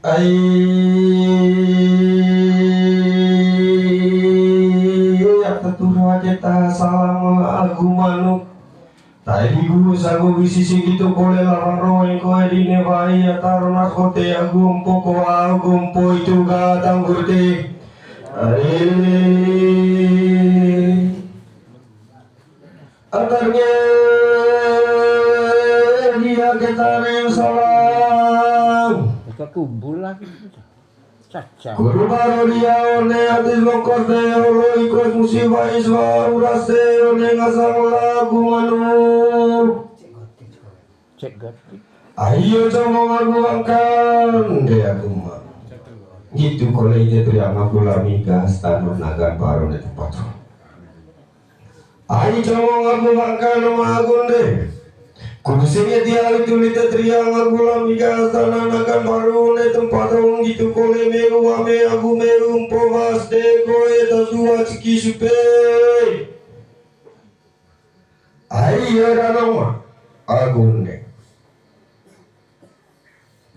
Ai ataturwa kita salam agu manuk taigu sagu bisisi gitu kole larang roeng koe dine vai ataruna kote agum poko agum po itu ga tanggurde antarnya dia kita ring salam kumpul lagi caca guru baru dia one atis lokos de olo ikos musibah iswa urase one ngasang lagu manu cek gati ayo coba ngaku angkan dia kuma gitu kalau itu teriak ngaku lami gas tanah naga baru di tempat ayo coba ngaku angkan magun deh kudusinya dia itu lita teriak ngaku lami gas tanah naga baru di tempat gitu kole meru ame aku meru povas de koe tasua ciki supe ayo ranoma agun deh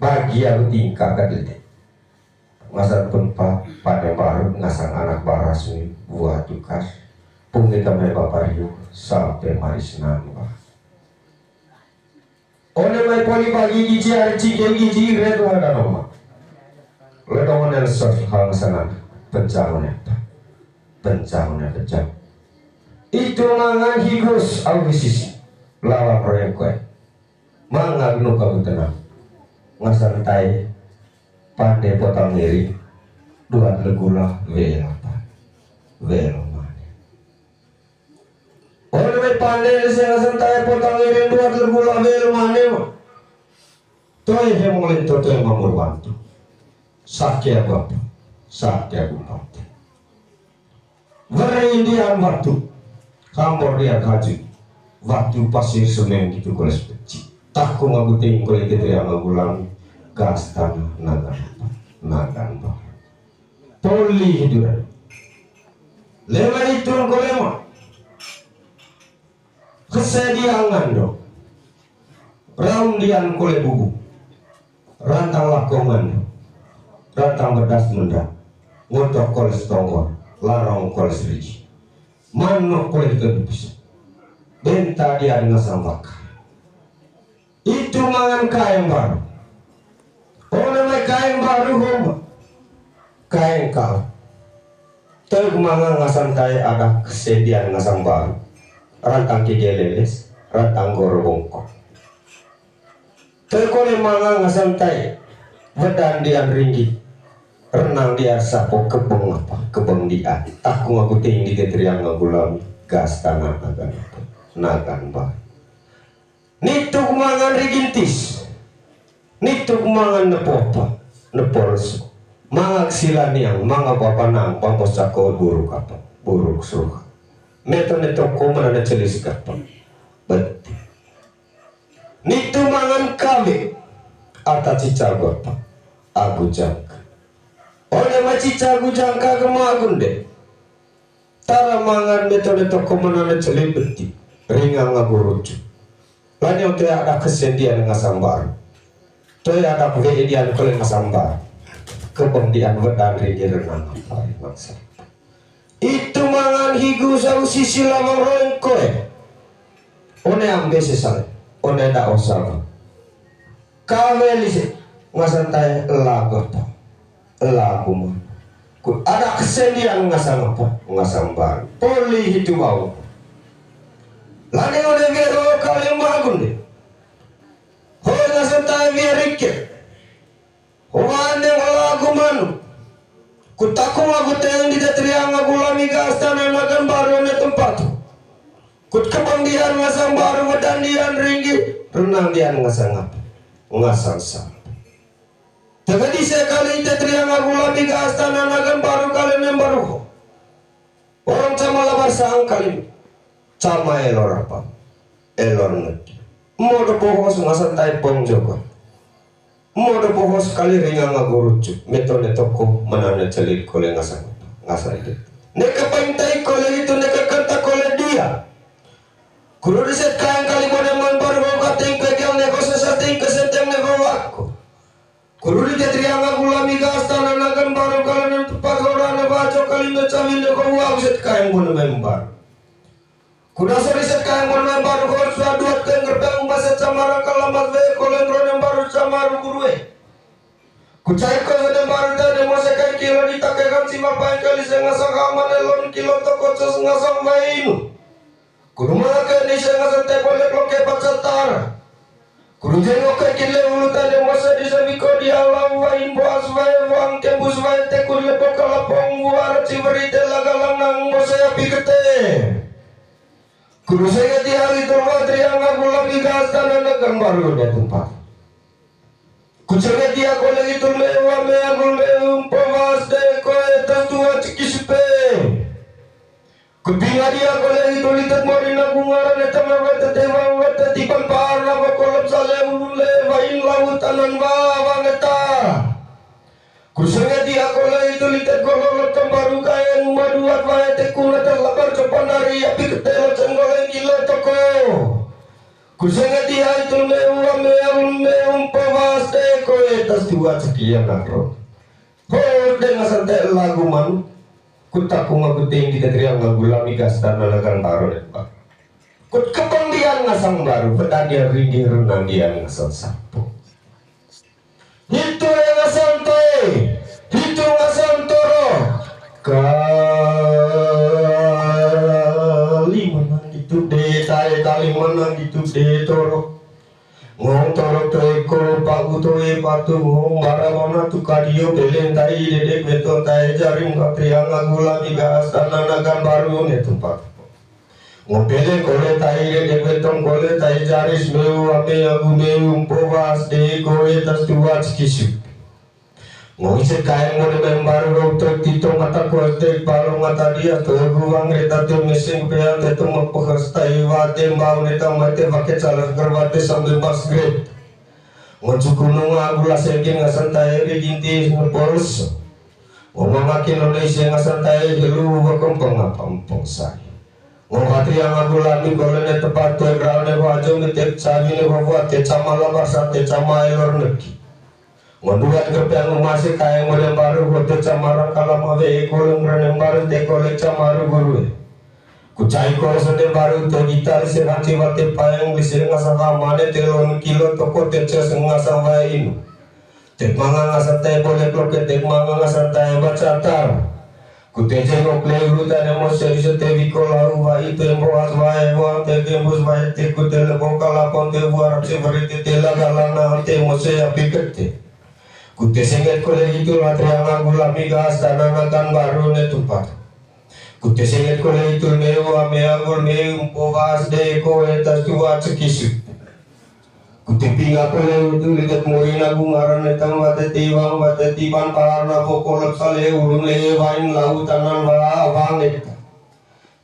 bagi aku tingkah kadete ngasar tempat pada baru ngasang anak baras ni buat tukas pungi kami bapak riu sampai maris nambah oleh mai poli pagi gizi hari cike gizi red ada nama ledongan yang hal sana pencangon pecah itu mangan higus audisi lawan proyek kue mangan nu kamu tenang ngasantai pandai potong ngiri dua legula veloma oleh pandai ngasantai potong ngiri dua legula veloma toy hemolin toto yang mamurwanto sakya bapa sakya bupati Indian waktu kampor dia kaji waktu pasir semen gitu koles peci takku ngaguting kole gitu yang ngagulang gas tanah nagan poli hiduran lema itu kolema kesediangan dong raundian kole bubu rantang lakongan rantang bedas menda ngotok koles tongor larang koles riji manok kole kedubis benta dia dengan sambak itu mangan kain baru oleh kain baru homa kain kau termangan ngasantai ada kesediaan ngasang baru rantang kigeleles rantang gorobongkok terkone mangan ngasantai bedan dian ringgit renang dia sapo kebong apa kebong dia takku aku tinggi ketriang ngagulami gas tanah nagan bar nitu kumangan rigintis nitu kumangan nepopa nepolso mangak silaniang mangak papanang pamosako buruk apa buruk suruh meto netoko mana celis kapang beti nitu mangan kami ata cicago apa aku jangka oleh macicago jangka kemagun deh tara mangan meto netoko mana celis beti ringang ngagurucu lanyo te ada kesediaan ngasambar te ada kejadian kole ngasambar kependian wedan ringi renang maksa itu mangan higu sau sisi lamang roeng koe one ambe sesal one da osama kawelis ngasantai lagu lagu ku ada kesediaan ngasambar poli hitu bau lani ode vero kali magun de ho ngasantai vierike Wane lagu manu kutaku aku teng di datriang aku lami gastana nagan baru ne tempat kut kebangdian ngasang baru wedan dian ringgi renang dian ngasang apa ngasang sam tegadi sekali datriang aku lami gastana nagan baru kali membaru orang sama labar sang kali sama elor apa elor ngerti mau depohos ngasang tai pong joko mau depohos sekali ringan ngagurucu metode toko menanda celik kole ngasang itu neka paintai kole itu neka kanta kole dia kulo riset kain kali mode man baru kating pegang neko sesating kesenteng neko wako ku Kudu ditetrianga gulami gastana nagan baru kalian tempat orang baca kali becawin de kau abset kain guna membar. Kuda seriset kain guna membar kau sudah dua tengger bang bahasa camara kalamat ve kolen ronem baru camaru gurue. Kucai kau sudah baru dah demo sekai kilo ditakekan simak pakai kali sengasang kaman elon kilo toko cos ngasang bainu. Kudu makan di sengasang tebol lekloke pacatar. Kudu jengok ke kile ulutan yang masa disabiko di alam wain boas wae wang tembus wae tekun lepok kalapong buar ciberi telagalang nang masa api gete. Kudu saya di hari termatri yang aku lagi gas dan anak baru di tempat. Kucengnya dia kau lagi tu lewa me aku leum pawas de kau etas tua cikispe. Kupinga dia kau lagi tu lihat morina bungaran etam wet dewa wet tipan parna bakolap sale ulule wain lautanan bawang eta. Kusengnya dia kau lagi tu lihat gololot baru kaya maduat wae tekun etas lapar cepan dari api ketelo cenggoleng gila toko. Kusengnya dia itu meum pawas de kau etas tua sekian nakro. Dengan santai lagu man. Kutak aku tinggi keteriang ngagulami gastan nalagan baru pak. Kut kependian ngasang baru pedadian ringgih renang dia ngasang sapu. Itu yang ngasang toy, itu ngasang toro. Kali menang gitu deh, kali menang gitu deh toro. Ngong toro teko pagu toe patu ngong baramona tu kadio belen tai dedek beton tai jaring katriang agulami gas tananagan baru ne tempat. Ngong belen kole tai dedek beton kole tai jaris meu ame agu meu umpowas de koe tas tua cikisu. Ngong ise kain mone membaru dokter tito mata kuate palong mata dia to ruang reta te mesin pean te toma pahastai wate mau neta mate pakai calar gerwate sambil bas grade. Ngong gunung agula sengkin ngasantai rijinti ngepors. Ngong makin Indonesia ngasantai helu wakompong ngapampong sai. Ngong hatri yang agula mi golene tepat te grane wajong ngetek cabi ne wabuat te camala basat te camai lor neki. Ngonduat kepiang masih kaya model baru hotel camara kalama ve kolong reneng baru te kolek camaru guru. Kucai kor sende baru te gitar se ranci wate payang lise ngasang mane telon kilo toko te ces ngasang wain. Tek manga ngasang te boleh kloke tek manga ngasang te bacatar. Kuteje ngok leu dan emo seri se te vikolau wai te mboas wae wang te gembus wae te kutel bongkala ponte buar se berite te lagalana te mose api kete. Kutesenget kole itu matriang agulami gas tananakan baru ne tempat. Kutesenget kole itu meu ame agul meu pogas de ko etas tua cekisu. Kutepinga kole itu lihat murina bungaran etang wate tiban parna pokolot sale ulun le wain lautanan bawang eta.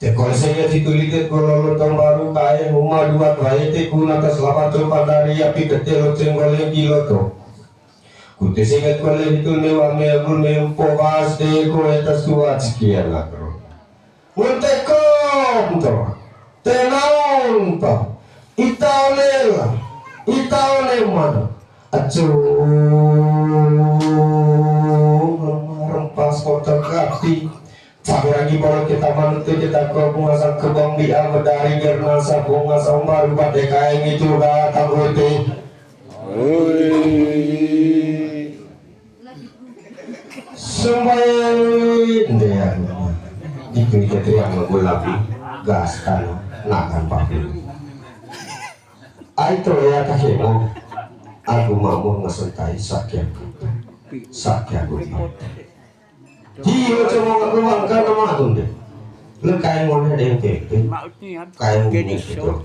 Te kole senget itu lihat kololotang baru kaya rumah dua wae te kuna tas lapatul padari api ketelo cenggoleng giloto. Kutesenget kole itu mewah meagul mempogas de ko etas tua sekian lakro. Muntekom to, tenaon to, itaolela, itaoleman, acuh, rempas kotor kapi. Sampai lagi kalau kita mantu kita kau pengasang kebang di dari gerna sabung asam baru pada kain itu datang roti. Semai dia itu yang menggulapi gas tanah nakan pakai. Aito ya kahemo aku mau ngasentai sakya gue. Dia cuma ngakuang karena matung deh. Lekai mau ada yang pepe, kain gini gitu.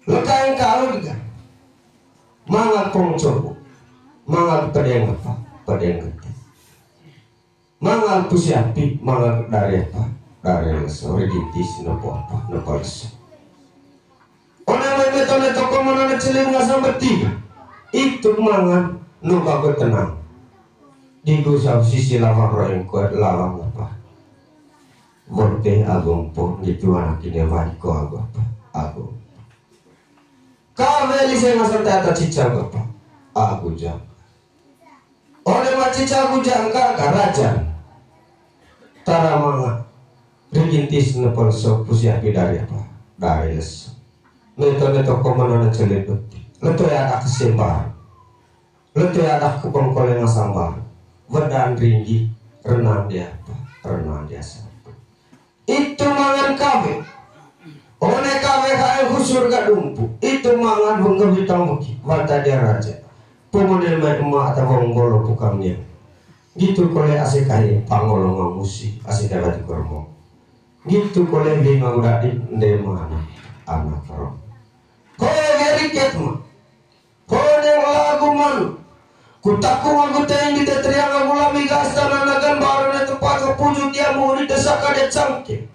Lekai kau juga, mangat pongcor. Mangal pedeng apa? Pedeng apa? Mangal pusiapi, mangal dari apa? Dari sore ditis nopo apa? Nopo les. Orang yang metode toko mana cilim ngasam bertiga. Itu mangal nuka bertenang. Di gusau sisi lawang roeng kuat lawang apa? Borte agong po gitu anak ini wariko agong apa? Agong. Kau beli saya ngasam tata cicak apa? aku jangka. Oleh macica aku jangka karajan. Tara mga rigintis na palso pusya dari apa? Dari les. Neto komano na celebut. Leto ya ada kesembar. Leto ya ada kebongkol yang sambar. Wedan ringgi renang dia apa? Renang dia satu. Itu mangan kabe. Oleh kabe kaya husur gadumpu. Itu mangan bunggabitang buki. Wata dia raja. Pemuda emak atau bonggolo pukamnya. Gitu koleh asik kaya pangolo ngamusi asik dapat dikormo. Gitu koleh lima udah di mana anak roh. Koleh beriket mah. Koleh lagu man. Kutaku aku tenggi tetriang aku lami gastana nagan baru na tempat kepujuk dia muri desaka dia cangke.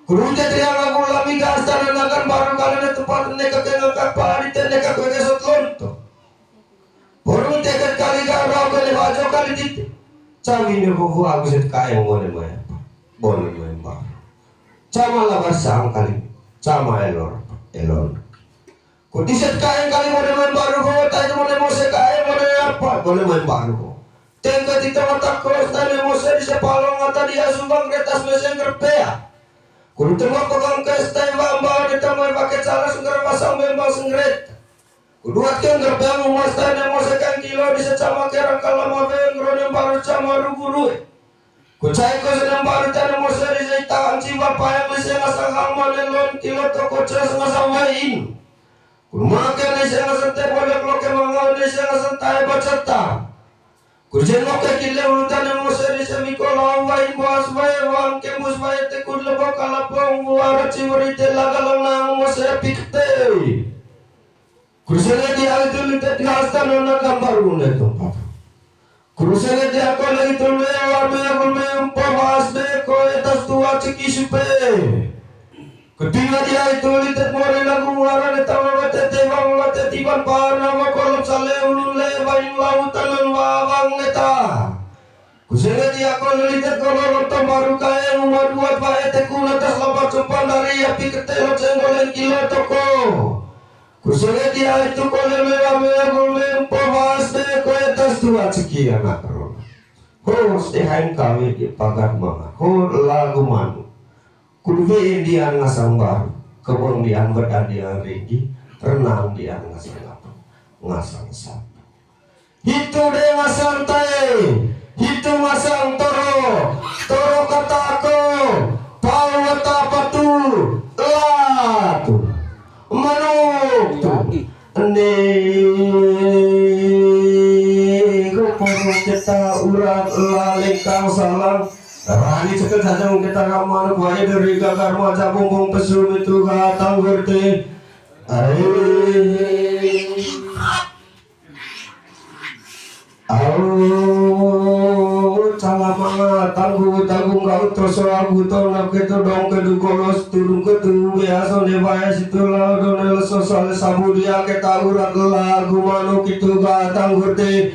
Kuru tetriang aku lami gastana nagan baru kali na tempat neka kengang kapari teneka kesot lonto. Borong tekat kali garau kali bajo kali titik. Cami ni buku aku set kaya ngone maya. Boleh memang. Cama lah bersang kali. Cama elor. Kudi set kaya kali ngone membaru ko. Tadi ngone mo se kaya ngone apa? Boleh membaru ko. Tengka di tempat kos tadi mo se di sepalong atau dia sumbang kertas mesin kerpea. Kudi tengok pegang kestai bamba di tamai pakai cara sengger pasang memang sengret. Kuduat kan gerbang umastan yang masakan kilo di secama kerang kalama bengro yang baru cama ruguru. Kucai ko senang baru tanah masa di zaitan ciba payang lese ngasang hangman elon kilo toko ceras ngasang wain. Kumakan lese ngasang teh boleh kloke mangau lese ngasang tahe bacata. Kujen moke kile ulutan yang masa di semiko lawan wain buas wae wang kembus wae tekun lebok kalapong buara ciwari telaga lang masa pikte. Kurusnya dia itu lihat di astan orang gambar guna tempat. Kurusnya dia kalau itu lewat membahas deko atas tua ceki supe. Ketika dia itu lihat more lagu muara di taman mata tebang mata tiban parna makolom sale ulule bayin lautan wawang neta. Kurusnya dia kalau lihat kalau nonton baru kaya umur dua bae tekun atas lapak cumpan dari api ketelo cenggolen kilo toko. Kusanya dia itu koleh mewah golem pembahas deko atas dua ceki anak roh. Hos dehain kami di pagar mana. Hor lagu manu. Kurve dia ngasang baru. Kebun dia bedan dia ringgi. Renang dia ngasang apa? Ngasang sapu. Itu deh ngasang tae. Itu ngasang toro. Toro katako. Pau wata patu. Latu. Manuk lagi. Kepung kita urat lalengkang salam. Rani cekel saja kita kaman buaya dari gagar maja bumbung pesum itu gatang berti. Cala manga tanggung kau terus aku tahu nak kita dong kedukolos turun ketu biasa lebay situ lah donel sosal sabudia kita urat lagu manu kitu gatang berti.